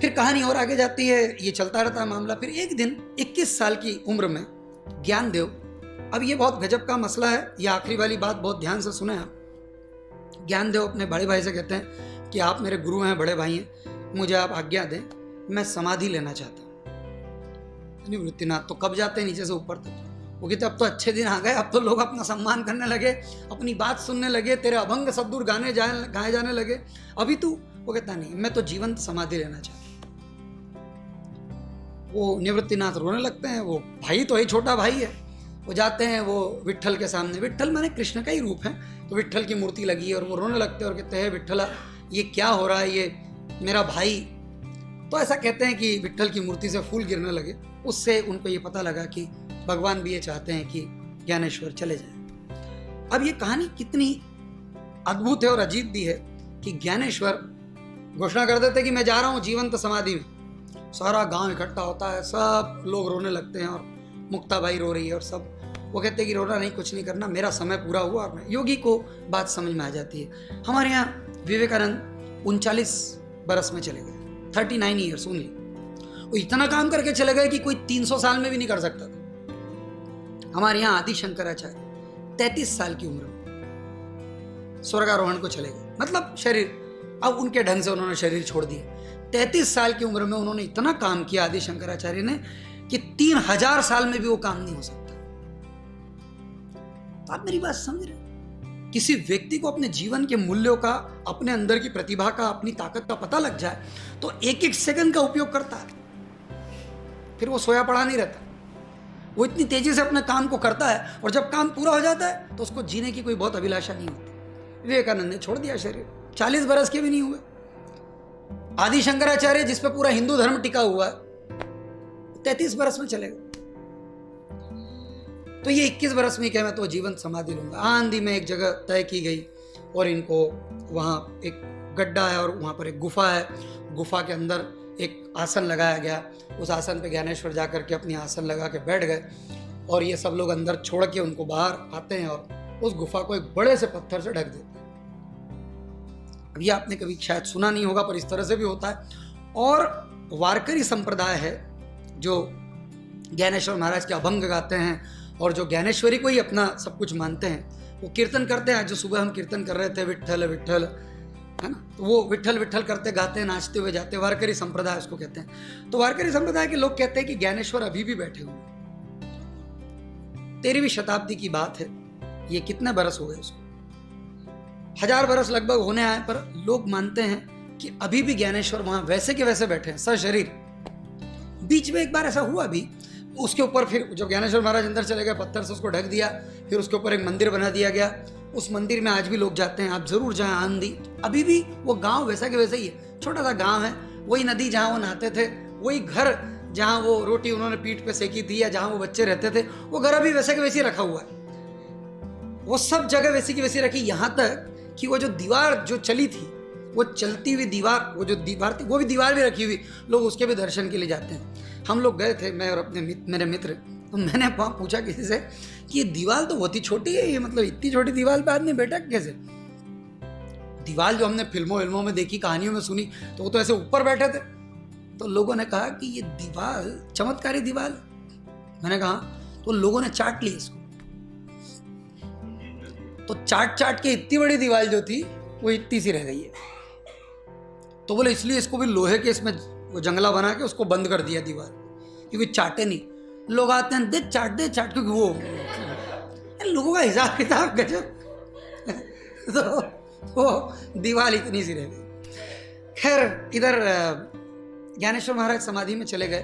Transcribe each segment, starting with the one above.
फिर कहानी और आगे जाती है, ये चलता रहता है मामला। फिर एक दिन 21 साल की उम्र में ज्ञानदेव, अब ये बहुत गजब का मसला है, ये आखिरी वाली बात बहुत ध्यान से सुने आप। ज्ञानदेव अपने बड़े भाई से कहते हैं कि आप मेरे गुरु हैं, बड़े भाई हैं, मुझे आप आज्ञा दें, मैं समाधि लेना चाहता हूँ। निवृत्तिनाथ तो कब जाते हैं नीचे से ऊपर तक, वो कहते अब तो अच्छे दिन आ गए, अब तो लोग अपना सम्मान करने लगे, अपनी बात सुनने लगे, तेरे अभंग सद्दूर गाए जाने लगे, अभी तू। वो कहता नहीं, मैं तो जीवंत समाधि लेना चाहता हूँ। वो निवृत्तिनाथ रोने लगते हैं, वो भाई तो ही छोटा भाई है। वो जाते हैं, वो विट्ठल के सामने, विट्ठल माने कृष्ण का ही रूप है, तो विट्ठल की मूर्ति लगी है, और वो रोने लगते हैं और कहते हैं विट्ठला ये क्या हो रहा है, ये मेरा भाई। तो ऐसा कहते हैं कि विट्ठल की मूर्ति से फूल गिरने लगे। उससे उनको ये पता लगा कि भगवान भी ये चाहते हैं कि ज्ञानेश्वर चले जाएं। अब ये कहानी कितनी अद्भुत है और अजीब भी है कि ज्ञानेश्वर घोषणा कर देते कि मैं जा रहा हूँ जीवंत समाधि में। सारा गांव इकट्ठा होता है, सब लोग रोने लगते हैं, और मुक्ताबाई रो रही है, और सब वो कहते हैं कि रोना नहीं, कुछ नहीं करना, मेरा समय पूरा हुआ। और योगी को बात समझ में आ जाती है। हमारे यहाँ विवेकानंद 39 बरस में चले गए, 39 ईयर्स ओनली। वो इतना काम करके चले गए कि कोई 300 साल में भी नहीं कर सकता था। हमारे यहाँ आदि शंकराचार्य 33 साल की उम्र में स्वर्गारोहण को चले गए, मतलब शरीर, अब उनके ढंग से उन्होंने शरीर छोड़ दिया। 33 साल की उम्र में उन्होंने इतना काम किया आदि शंकराचार्य ने कि 3000 साल में भी वो काम नहीं हो सकता। तो आप मेरी बात समझ रहे हैं? किसी व्यक्ति को अपने जीवन के मूल्यों का, अपने अंदर की प्रतिभा का, अपनी ताकत का पता लग जाए तो एक एक सेकंड का उपयोग करता है, फिर वो सोया पड़ा नहीं रहता। वो इतनी तेजी से अपने काम को करता है, और जब काम पूरा हो जाता है तो उसको जीने की कोई बहुत अभिलाषा नहीं होती। विवेकानंद ने छोड़ दिया शरीर, 40 बरस के भी नहीं हुए। आदि शंकराचार्य जिस पे पूरा हिंदू धर्म टिका हुआ है, 33 बरस में चले गए। तो ये 21 बरस में क्या, मैं तो जीवन समाधि लूंगा। आंधी में एक जगह तय की गई, और इनको वहाँ एक गड्ढा है, और वहाँ पर एक गुफा है, गुफा के अंदर एक आसन लगाया गया। उस आसन पे ज्ञानेश्वर जाकर के अपनी आसन लगा के बैठ गए, और ये सब लोग अंदर छोड़ के उनको बाहर आते हैं, और उस गुफा को एक बड़े से पत्थर से ढक देते हैं। अब ये आपने कभी शायद सुना नहीं होगा, पर इस तरह से भी होता है। और वारकरी संप्रदाय है जो ज्ञानेश्वर महाराज के अभंग गाते हैं, और जो ज्ञानेश्वरी को ही अपना सब कुछ मानते हैं, वो कीर्तन करते हैं। जो सुबह हम कीर्तन कर रहे थे, विट्ठल विट्ठल, है ना, तो वो विट्ठल विट्ठल करते गाते हैं, नाचते हुए जाते हैं। वारकरी संप्रदाय उसको कहते हैं। तो वारकरी संप्रदाय के लोग कहते हैं कि ज्ञानेश्वर अभी भी बैठे हुए। 13वीं शताब्दी की बात है, ये कितने बरस हो गए उसको, 1000 बरस लगभग होने आए, पर लोग मानते हैं कि अभी भी ज्ञानेश्वर वहां वैसे के वैसे बैठे हैं, सशरीर। बीच में एक बार ऐसा हुआ भी, उसके ऊपर फिर जब ज्ञानेश्वर महाराज अंदर चले गए, पत्थर से उसको ढक दिया, फिर उसके ऊपर एक मंदिर बना दिया गया। उस मंदिर में आज भी लोग जाते हैं, आप जरूर जाएं। आंधी अभी भी वो गांव वैसा के वैसा ही है, छोटा सा गांव है। वही नदी जहाँ वो नहाते थे, वही घर जहाँ वो रोटी उन्होंने पीठ पे सेकी थी, या जहाँ वो बच्चे रहते थे, वो घर अभी वैसे के वैसे रखा हुआ है। वो सब जगह वैसी की वैसी रखी, यहाँ तक कि वो जो दीवार जो चली थी, वो चलती हुई दीवार, वो जो दीवार थी, वो भी दीवार भी रखी हुई, लोग उसके भी दर्शन के लिए जाते हैं। हम लोग गए थे, मैं और अपने मेरे मित्र, तो मैंने पूछा किसी से कि ये दीवार तो बहुत ही छोटी है, ये मतलब इतनी छोटी दीवार पे आदमी बैठा कैसे? दीवार जो हमने फिल्मों में देखी, कहानियों में सुनी, तो वो तो ऐसे ऊपर बैठे थे। तो लोगों ने कहा कि ये दीवार चमत्कारी दीवार। मैंने कहा, तो लोगों ने चाट ली इसको, तो चाट के इतनी बड़ी दीवार जो थी वो इतनी सी रह गई है। तो बोले इसलिए इसको भी लोहे के इसमें वो जंगला बना के उसको बंद कर दिया दीवार, क्योंकि चाटे नहीं। लोग आते हैं, दे चाट, क्योंकि वो लोगों का हिसाब किताब गजब। तो वो दीवार इतनी सी रह गई। खैर, इधर ज्ञानेश्वर महाराज समाधि में चले गए,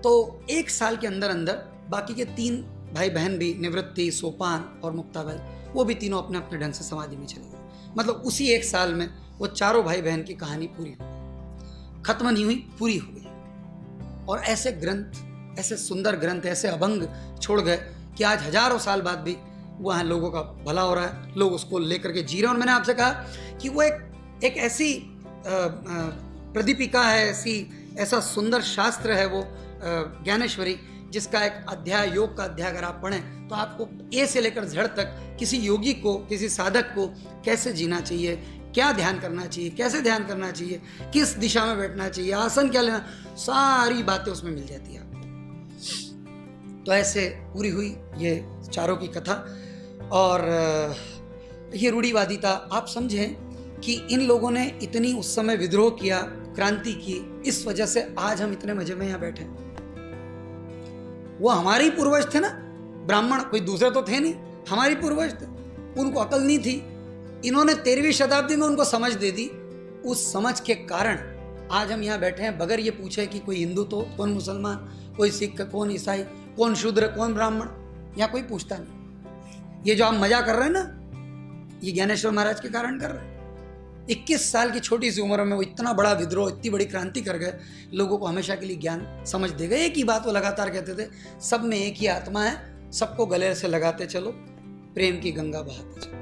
तो 1 साल के अंदर अंदर बाकी के 3 भाई बहन भी, निवृत्ति, सोपान और मुक्ताबाई, वो भी तीनों अपने अपने ढंग से समाधि में चले गए। मतलब उसी 1 साल में वो चारों भाई बहन की कहानी पूरी हो गई, खत्म नहीं हुई, पूरी हो गई। और ऐसे ग्रंथ, ऐसे सुंदर ग्रंथ, ऐसे अभंग छोड़ गए कि आज हजारों साल बाद भी वहाँ लोगों का भला हो रहा है, लोग उसको लेकर के जी रहे हैं। और मैंने आपसे कहा कि वो एक ऐसी प्रदीपिका है, ऐसा सुंदर शास्त्र है वो ज्ञानेश्वरी, जिसका एक अध्याय, योग का अध्याय अगर आप पढ़ें तो आपको ए से लेकर Z तक किसी योगी को, किसी साधक को कैसे जीना चाहिए, क्या ध्यान करना चाहिए, कैसे ध्यान करना चाहिए, किस दिशा में बैठना चाहिए, आसन क्या लेना, सारी बातें उसमें मिल जाती है आपको। तो ऐसे पूरी हुई ये चारों की कथा। और ये रूढ़िवादिता आप समझें कि इन लोगों ने इतनी उस समय विद्रोह किया, क्रांति की, इस वजह से आज हम इतने मजे में यहाँ बैठे। वो हमारे ही पूर्वज थे ना, ब्राह्मण, कोई दूसरे तो थे नहीं, हमारी पूर्वज थे। उनको अकल नहीं थी, इन्होंने 13वीं शताब्दी में उनको समझ दे दी। उस समझ के कारण आज हम यहाँ बैठे हैं, बगैर ये पूछे कि कोई हिंदू तो कौन मुसलमान, कोई सिख, कौन ईसाई, कौन शूद्र, कौन ब्राह्मण, यहाँ कोई पूछता नहीं। ये जो आप मजा कर रहे हैं ना, ये ज्ञानेश्वर महाराज के कारण कर रहे हैं। 21 साल की छोटी सी उम्र में वो इतना बड़ा विद्रोह, इतनी बड़ी क्रांति कर गए, लोगों को हमेशा के लिए ज्ञान समझ दे गए। एक ही बात वो लगातार कहते थे, सब में एक ही आत्मा है, सबको गले से लगाते चलो, प्रेम की गंगा बहाते चलो।